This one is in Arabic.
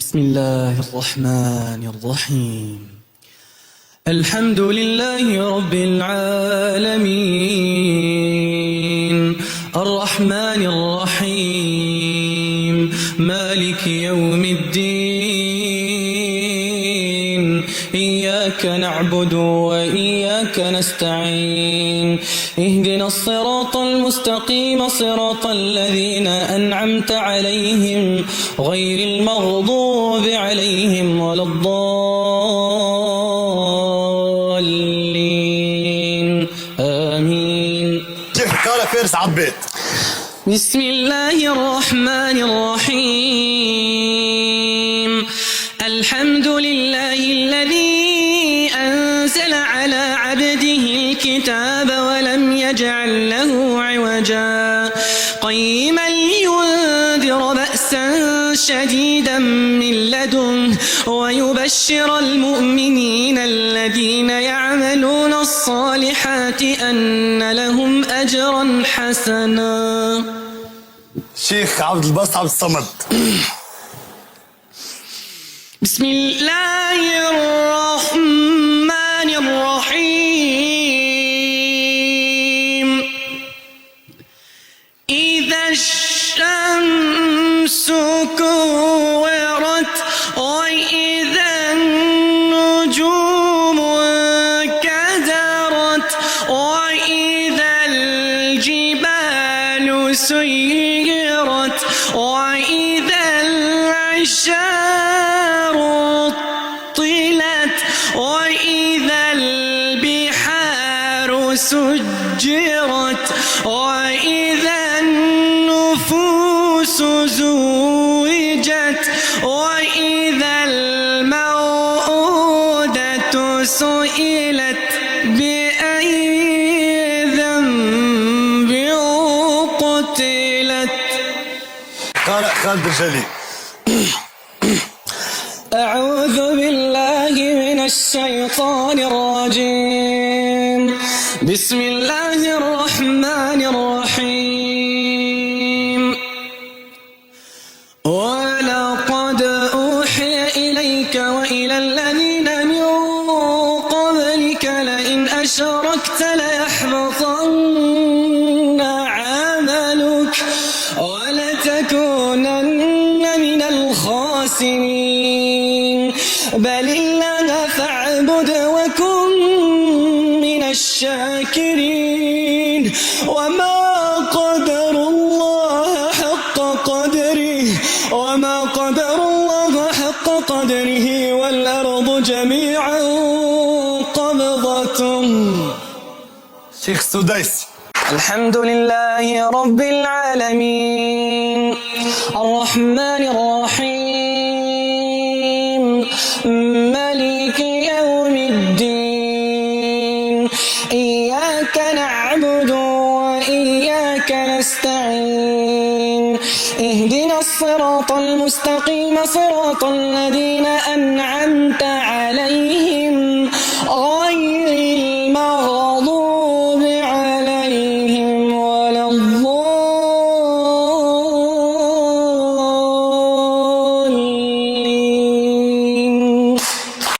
بسم الله الرحمن الرحيم. الحمد لله رب العالمين الرحمن الرحيم مالك يوم الدين إياك نعبد وإياك نستعين اهدنا الصراط المستقيم صراط الذين أنعمت عليهم غير المغضوب عليهم ولا الضالين آمين. قال فارس عبيد. بسم الله الرحمن الرحيم. الحمد لله الذي أنزل على عبده الكتاب ولم يجعل له عوجا قيما لينذر بأسا شديدا من لدنه ويبشر المؤمنين الذين يعملون الصالحات أن لهم أجرا حسنا. شيخ عبد الباسط عبد الصمد. بسم الله الرحمن الرحيم. إذا الشمس كورت وإذا النجوم انكدرت وإذا الجبال سيرت وإذا العشار طلت وإذا البحار سجرت وإذا النفوس زوجت وإذا الموءودة سئلت بأي ذنب قتلت. قال خالد الجلي. أعوذ بالله من الشيطان الرجيم. بسم الله الرحمن الرحيم. ولقد أوحي إليك وإلى الذين من قبلك لئن أشركت ليحبطن عملك ولتكونن من الخاسرين بل الله فاعبد وكن من الشاكرين وما قدر الله حق قدره وما قدر الله حق قدره والأرض جميعا قبضته. شيخ السديس. الحمد لله رب العالمين الرحمن الرحيم مالك يوم الدين إياك نعبد وإياك نستعين اهدنا الصراط المستقيم صراط الذين أنعمت عليهم غير